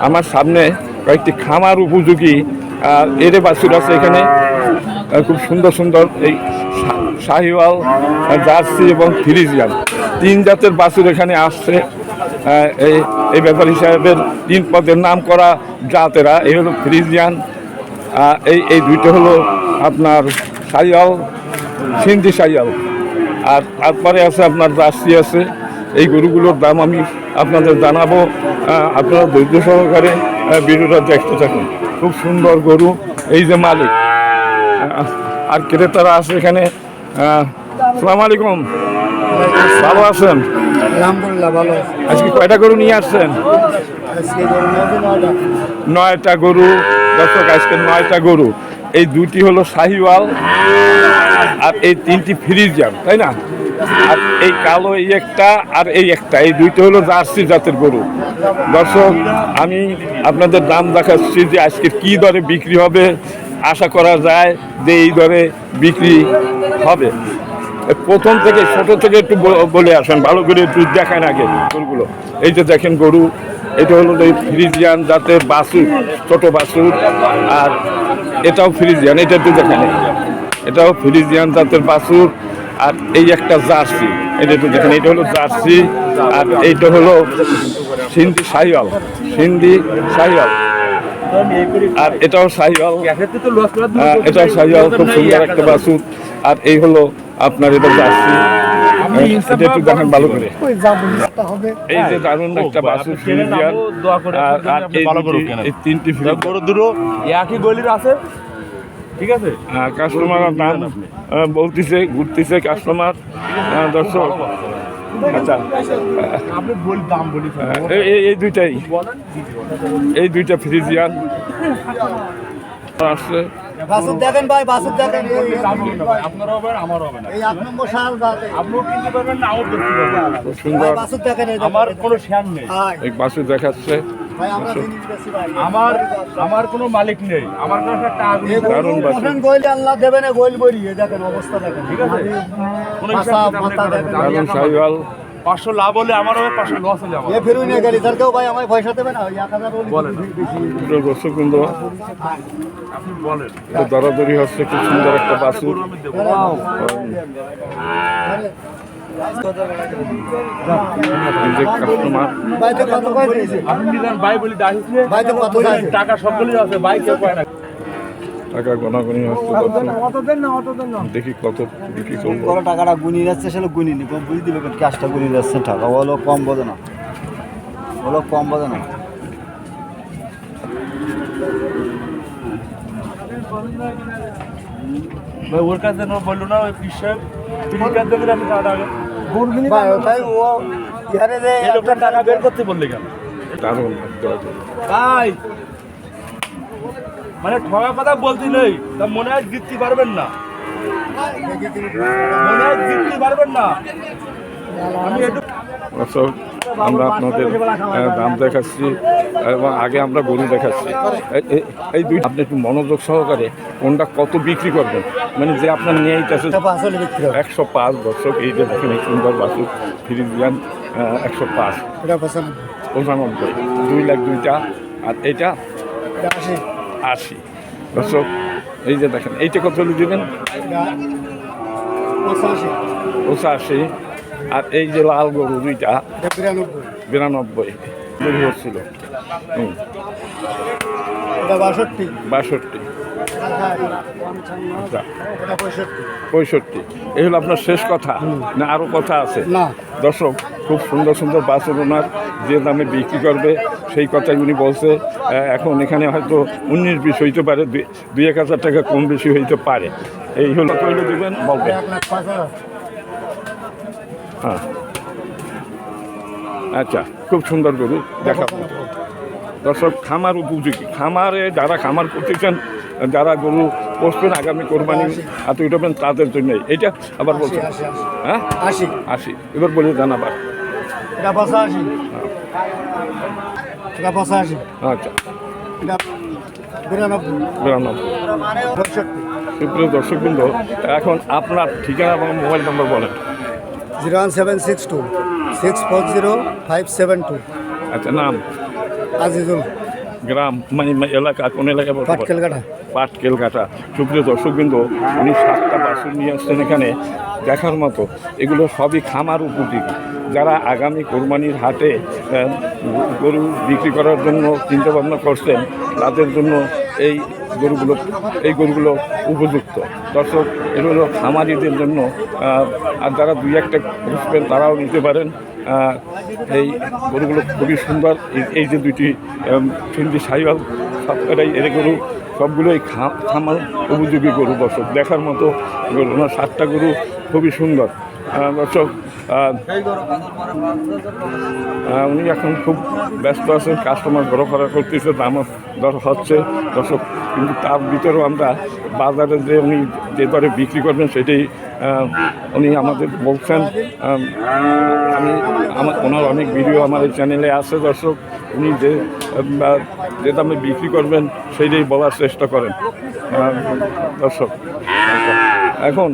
আমার সামনে কয়েকটি খামার উপযোগী এরে বাছুর আছে এখানে, খুব সুন্দর সুন্দর এই শাহিওয়াল, জার্সি এবং ফ্রিজিয়ান 3 জাতের বাছুর এখানে আসছে। এই ব্যাপার হিসাবের 3 পদের নাম করা জাতেরা, এই হলো ফ্রিজিয়ান, এই দুইটা হলো আপনার শাহিওয়াল, সিন্ধি শাহিওয়াল, আর তারপরে আছে আপনার জার্সি আছে। এই গরুগুলোর দাম আমি আপনাদের জানাবো, আপনারা ধৈর্য সহকারে ভিডিওটা দেখতে থাকুন। খুব সুন্দর গরু, এই যে মালিক আর ক্রেতারা আছে এখানে। আসসালামু আলাইকুম, ভালো আছেন? আলহামদুলিল্লাহ ভালো। আজকে কয়টা গরু নিয়ে আসছেন? 9টা গরু। দর্শক, আজকে 9টা গরু। এই 2টি হলো শাহিওয়াল আর এই 3টি ফ্রিজিয়ান, তাই না? আর এই কালো এই একটা আর এই একটা, এই 2টি হলো জার্সি জাতের গরু। দর্শক, আমি আপনাদের দাম দেখাচ্ছি যে আজকে কি দরে বিক্রি হবে, আশা করা যায় যে এই দরে বিক্রি হবে। প্রথম থেকে ছোট থেকে একটু বলে আসেন, ভালো করে একটু দেখান আগে গরুগুলো। এই যে দেখেন গরু, এটা হলো এই ফ্রিজিয়ান জাতের বাছুর, ছোট বাছুর, আর এটাও ফ্রিজিয়ান, এটা একটু দেখেন, এটাও ফ্রিজিয়ান জাতের বাছুর। আর এই একটা জার্সি, এটা একটু দেখেন, এটা হলো জার্সি, আর এইটা হলো সিন্ধি শাহিওয়াল, সিন্ধি শাহিওয়াল, আর এটাও শাহিওয়াল, এটাও শাহিওয়াল, খুব সুন্দর একটা বাছুর। আর এই হলো আপনার এটা জার্সি, এটা একটু দেখেন ভালো করে। এই যে দারুণ একটা বাছুর ফ্রিজিয়ান, আর এই 3টি গরু দুটো একই গলির আছে, ঠিক আছে? কাস্টমার দাম বলতেছে, ঘুরতেছে কাস্টমার। দর্শক, আচ্ছা, আপনি দাম বলি এই দুইটা ফ্রিজিয়ান আসছে। বাছুর দেখেন ভাই, বাছুর দেখেন, আপনারও হবে আমারও হবে না। এই 8 নম্বর সাল দাঁতে আপনিও কিনতে পারবেন না, আমারও দেখতে পারবেন। খুব সুন্দর বাছুর দেখেন, এই আমার কোনো শেয়ার নেই, এক বাছুর দেখাচ্ছে। ভাই আমরা জিনিস বেশি ভাই, আমার কোনো মালিক নেই, আমার কাছে একটা দারুণ বাছুর। বলেন গইলে আল্লাহ দেবে না, গইল বড়ি, এই দেখেন অবস্থা দেখেন, ঠিক আছে? কোনো মাথা মাথা দেখেন। দারুণ শাহিওয়াল, 500 লাভ হলে আমার হবে, 500 লস হলে আমার এ ফিরুই না গেলি স্যার, কেউ ভাই আমায় পয়সা দেবে না, ওই 1000 বলেন। দুটো দর্শক কিন্তু আপনি বলেন। দরাদরি হচ্ছে। খুব সুন্দর একটা বাছুর। আমি দেবো। এই যে কাস্টমার, ভাই তো কত কয় দিয়েছে, আপনি নিলেন ভাই বলি ডাকিছে, ভাই তো কত চাইছে, টাকা সবগুলোই আছে, ভাই কেউ পায় না। টাকা গণাগণি হচ্ছে। অত দেন না, অত দেন না, দেখি কত বিক্রি করবো। বড় টাকাটা গুনি যাচ্ছে, সেটা গুনি নি, বুঝি দিবে ক্যাশটা গুনি যাচ্ছে টাকা, ওগুলো কম বোঝে না, ওগুলো কম বোঝে না। ভাই ওর কাছে বললো না ওই পিসাব তিনি কাজ করে আমি টাকা আগে ভাই ওটাই ও ইয়ারে যে এই লোকটা টাকা বের করতে বললে কেন? দারুণ ভাই মানে ঠগা কথা বলতে নেই, তা মনে হয় জিততে পারবেন না, মনে হয় জিততে পারবেন না। আমি একটু দর্শক, আমরা আপনাদের দাম দেখাচ্ছি এবং আগে আমরা গরু দেখাচ্ছি। এই দুই আপনি একটু মনোযোগ সহকারে কোনটা কত বিক্রি করবেন, মানে যে আপনার নিয়ে এইটাছে 105। দর্শক, এইটা দেখেন, এই সুন্দর বাছুর ফ্রিজিয়ান 105, 95, 2 লাখ 2টা, আর এইটা 80। দর্শক, এই যে দেখেন, এইটা কত দিবেন? 85। আর এই যে লাল গরু 2টা 92 গরু হচ্ছিল। 62, 65। এই হলো আপনার শেষ কথা না আরো কথা আছে? দর্শক, খুব সুন্দর সুন্দর বাছুর ওনার যে দামে বিক্রি করবে সেই কথাই উনি বলছে। এখন এখানে হয়তো 19-20 হইতে পারে, 2-1 হাজার টাকা কম বেশি হইতে পারে। এই হলো কইলে দিবেন বলবেন। হ্যাঁ, আচ্ছা, খুব সুন্দর গরু দেখাবো। দর্শক, খামার উপযোগী, খামারে যারা খামার করতেছেন, যারা গরু পোষবেন আগামী কোরবানি হাতে উঠাবেন, তাদের জন্য এটা আবার বলছেন। হ্যাঁ, 80। এবার বলে দেন আবার। আচ্ছা, 92। সুপ্রিয় দর্শকবৃন্দ, এখন আপনার ঠিকানা এবং মোবাইল নম্বর বলেন। 01762 640 572। আচ্ছা, নাম? আজিজুল। গ্রাম মানে এলাকা কোন এলাকা বলতে পারেন? পাটকেলকাটা পাটকেলঘাটা। সুপ্রিয় দর্শকবৃন্দ, উনি 7টা বাছুর নিয়ে আসছেন এখানে দেখার মতো। এগুলো সবই খামার উপযোগী। যারা আগামী কোরবানির হাটে গরু বিক্রি করার জন্য চিন্তাভাবনা করছেন, তাদের জন্য এই গরুগুলো উপযুক্ত। দর্শক, এগুলো খামারিদের জন্য। আর যারা 2-1টা খুঁজবেন তারাও নিতে পারেন। এই গরুগুলো খুবই সুন্দর। এই যে দুইটি সিন্ধি সাহিওয়াল সবকটাই এর গরু, সবগুলোই খামার উপযোগী গরু। দর্শক, দেখার মতো গরু। 7টা গরু খুবই সুন্দর। দর্শক, উনি এখন খুব ব্যস্ত আছেন, কাস্টমার ঘোরাফেরা করতেছে, দামও দর হচ্ছে। দর্শক, কিন্তু তার ভিতরেও আমরা বাজারে যে উনি যে দরে বিক্রি করবেন সেটাই উনি আমাদের বলছেন। ওনার অনেক ভিডিও আমার এই চ্যানেলে আছে। দর্শক, উনি যে দামে বিক্রি করবেন সেইটাই বলার চেষ্টা করেন। দর্শক, এখন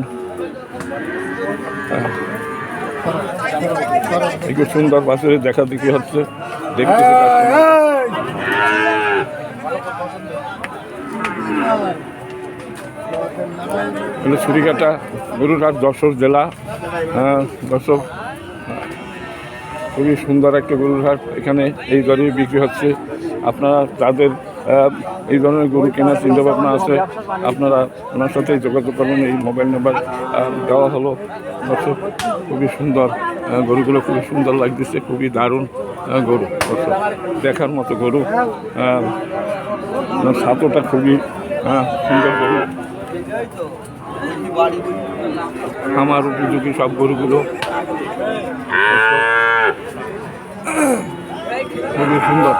একটু সুন্দর বাছুরের দেখা দেখি হচ্ছে, দেখতেছি ছুরিকাটা গরুরহাট, যশোর জেলা। দর্শক, খুবই সুন্দর একটা গরুরহাট। এখানে এই দরে বিক্রি হচ্ছে। আপনারা যাদের এই ধরনের গরু কেনার চিন্তাভাবনা আছে, আপনারা ওনার সাথে যোগাযোগ করবেন। এই মোবাইল নাম্বার দেওয়া হলো। দর্শক, খুবই সুন্দর গরুগুলো, খুবই সুন্দর লাগতেছে, খুবই দারুণ গরু। দর্শক, দেখার মতো গরু। ছাতটা খুবই সুন্দর গরু, আমার উপযোগী সব গরুগুলো। খুবই সুন্দর।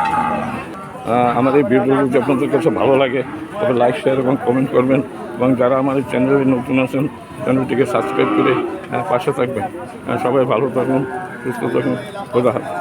আমার এই ভিডিও যদি আপনাদের কাছে ভালো লাগে তবে লাইক, শেয়ার এবং কমেন্ট করবেন। এবং যারা আমার এই চ্যানেলে নতুন আছেন, চ্যানেলটিকে সাবস্ক্রাইব করে পাশে থাকবেন। সবাই ভালো থাকুন, সুস্থ থাকুন। খোদা হাফেজ।